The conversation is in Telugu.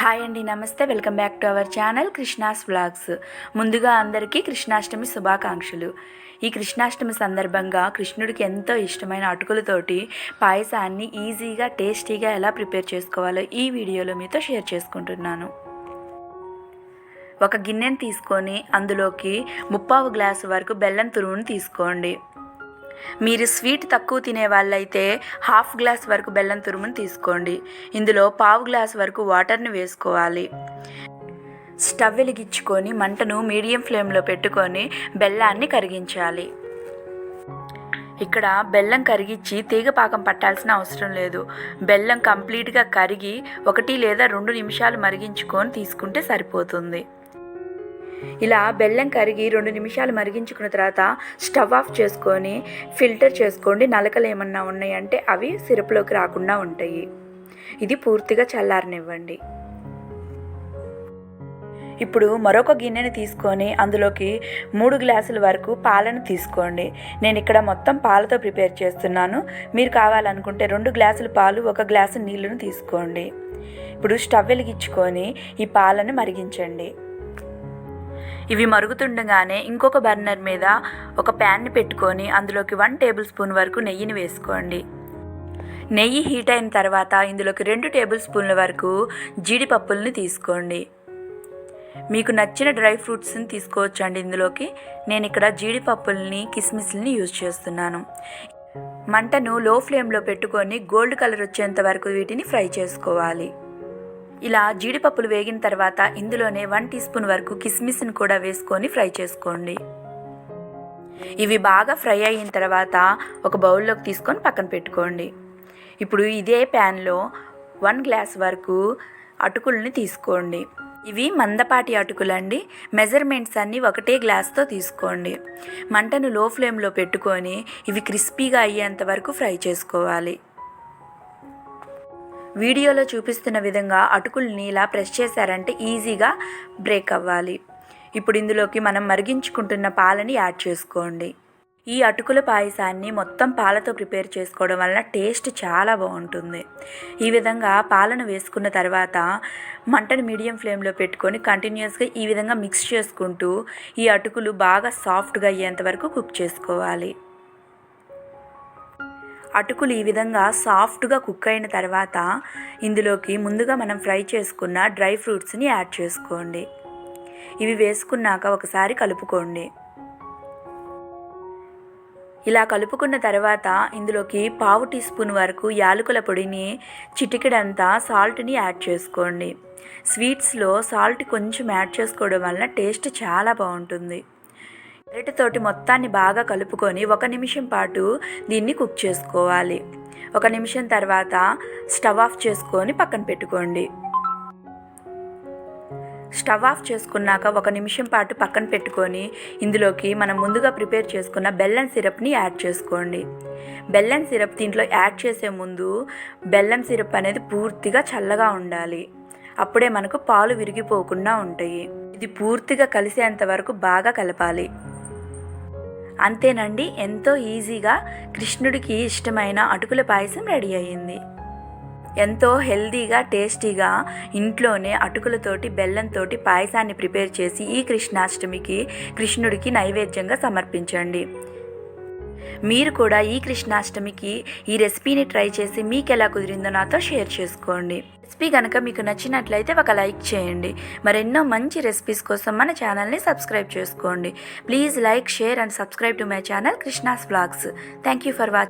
హాయ్ అండి, నమస్తే. Welcome back to our channel Krishna's vlogs. ముందుగా అందరికీ కృష్ణాష్టమి శుభాకాంక్షలు. ఈ కృష్ణాష్టమి సందర్భంగా కృష్ణుడికి ఎంతో ఇష్టమైన అటుకులతోటి పాయసాన్ని ఈజీగా టేస్టీగా ఎలా ప్రిపేర్ చేసుకోవాలో ఈ వీడియోలో మీతో షేర్ చేసుకుంటున్నాను. ఒక గిన్నెని తీసుకొని అందులోకి 1/4 గ్లాసు వరకు బెల్లం తురుమును తీసుకోండి. మీరు స్వీట్ తక్కువ తినే వాళ్ళైతే 1/2 గ్లాస్ వరకు బెల్లం తురుమును తీసుకోండి. ఇందులో 1/4 గ్లాస్ వరకు వాటర్ని వేసుకోవాలి. స్టవ్ వెలిగించుకొని మంటను మీడియం ఫ్లేమ్లో పెట్టుకొని బెల్లాన్ని కరిగించాలి. ఇక్కడ బెల్లం కరిగించి తీగ పాకం పట్టాల్సిన అవసరం లేదు. బెల్లం కంప్లీట్గా కరిగి 1 లేదా 2 నిమిషాలు మరిగించుకొని తీసుకుంటే సరిపోతుంది. ఇలా బెల్లం కరిగి 2 నిమిషాలు మరిగించుకున్న తర్వాత స్టవ్ ఆఫ్ చేసుకొని ఫిల్టర్ చేసుకోండి. నలకలు ఏమన్నా ఉన్నాయంటే అవి సిరప్లోకి రాకుండా ఉంటాయి. ఇది పూర్తిగా చల్లారనివ్వండి. ఇప్పుడు మరొక గిన్నెని తీసుకొని అందులోకి 3 గ్లాసుల వరకు పాలను తీసుకోండి. నేను ఇక్కడ మొత్తం పాలతో ప్రిపేర్ చేస్తున్నాను. మీరు కావాలనుకుంటే 2 గ్లాసుల పాలు 1 గ్లాసు నీళ్ళను తీసుకోండి. ఇప్పుడు స్టవ్ వెలిగించుకొని ఈ పాలను మరిగించండి. ఇవి మరుగుతుండగానే ఇంకొక బర్నర్ మీద ఒక ప్యాన్ని పెట్టుకొని అందులోకి 1 టేబుల్ స్పూన్ వరకు నెయ్యిని వేసుకోండి. నెయ్యి హీట్ అయిన తర్వాత ఇందులోకి 2 టేబుల్ స్పూన్ల వరకు జీడిపప్పుల్ని తీసుకోండి. మీకు నచ్చిన డ్రై ఫ్రూట్స్ని తీసుకోవచ్చండి. ఇందులోకి నేను ఇక్కడ జీడిపప్పుల్ని కిస్మిస్ని యూజ్ చేస్తున్నాను. మంటను లో ఫ్లేమ్లో పెట్టుకొని గోల్డ్ కలర్ వచ్చేంత వరకు వీటిని ఫ్రై చేసుకోవాలి. ఇలా జీడిపప్పులు వేగిన తర్వాత ఇందులోనే 1 టీ స్పూన్ వరకు కిస్మిస్ని కూడా వేసుకొని ఫ్రై చేసుకోండి. ఇవి బాగా ఫ్రై అయిన తర్వాత ఒక బౌల్లోకి తీసుకొని పక్కన పెట్టుకోండి. ఇప్పుడు ఇదే ప్యాన్లో 1 గ్లాస్ వరకు అటుకుల్ని తీసుకోండి. ఇవి మందపాటి అటుకులండి. మెజర్మెంట్స్ అన్నీ ఒకటే గ్లాస్తో తీసుకోండి. మంటను లో ఫ్లేమ్లో పెట్టుకొని ఇవి క్రిస్పీగా అయ్యేంత వరకు ఫ్రై చేసుకోవాలి. వీడియోలో చూపిస్తున్న విధంగా అటుకుల్ని ఇలా ప్రెస్ చేశారంటే ఈజీగా బ్రేక్ అవ్వాలి. ఇప్పుడు ఇందులోకి మనం మరిగించుకుంటున్న పాలని యాడ్ చేసుకోండి. ఈ అటుకుల పాయసాన్ని మొత్తం పాలతో ప్రిపేర్ చేసుకోవడం వల్ల టేస్ట్ చాలా బాగుంటుంది. ఈ విధంగా పాలను వేసుకున్న తర్వాత మంటను మీడియం ఫ్లేమ్లో పెట్టుకొని కంటిన్యూస్గా ఈ విధంగా మిక్స్ చేసుకుంటూ ఈ అటుకులు బాగా సాఫ్ట్గా అయ్యేంత వరకు కుక్ చేసుకోవాలి. అటుకులు ఈ విధంగా సాఫ్ట్గా కుక్ అయిన తర్వాత ఇందులోకి ముందుగా మనం ఫ్రై చేసుకున్న డ్రై ఫ్రూట్స్ని యాడ్ చేసుకోండి. ఇవి వేసుకున్నాక ఒకసారి కలుపుకోండి. ఇలా కలుపుకున్న తర్వాత ఇందులోకి 1/2 టీ స్పూన్ వరకు యాలకుల పొడిని, చిటికెడంతా సాల్ట్ని యాడ్ చేసుకోండి. స్వీట్స్లో సాల్ట్ కొంచెం యాడ్ చేసుకోవడం వలన టేస్ట్ చాలా బాగుంటుంది. గరిటెతోటి మొత్తాన్ని బాగా కలుపుకొని 1 నిమిషం పాటు దీన్ని కుక్ చేసుకోవాలి. 1 నిమిషం తర్వాత స్టవ్ ఆఫ్ చేసుకొని పక్కన పెట్టుకోండి. స్టవ్ ఆఫ్ చేసుకున్నాక 1 నిమిషం పాటు పక్కన పెట్టుకొని ఇందులోకి మనం ముందుగా ప్రిపేర్ చేసుకున్న బెల్లం సిరప్ని యాడ్ చేసుకోండి. బెల్లం సిరప్ దీంట్లో యాడ్ చేసే ముందు బెల్లం సిరప్ అనేది పూర్తిగా చల్లగా ఉండాలి. అప్పుడే మనకు పాలు విరిగిపోకుండా ఉంటాయి. ఇది పూర్తిగా కలిసేంత వరకు బాగా కలపాలి. అంతేనండి, ఎంతో ఈజీగా కృష్ణుడికి ఇష్టమైన అటుకుల పాయసం రెడీ అయ్యింది. ఎంతో హెల్తీగా టేస్టీగా ఇంట్లోనే అటుకులతోటి బెల్లంతోటి పాయసాన్ని ప్రిపేర్ చేసి ఈ కృష్ణాష్టమికి కృష్ణుడికి నైవేద్యంగా సమర్పించండి. మీరు కూడా ఈ కృష్ణాష్టమికి ఈ రెసిపీని ట్రై చేసి మీకు ఎలా కుదిరిందో నాతో షేర్ చేసుకోండి. రెసిపీ కనుక మీకు నచ్చినట్లయితే ఒక లైక్ చేయండి. మరెన్నో మంచి రెసిపీస్ కోసం మన ఛానల్ని సబ్స్క్రైబ్ చేసుకోండి. Please like, share and subscribe to my channel Krishna's vlogs. Thank you for watching.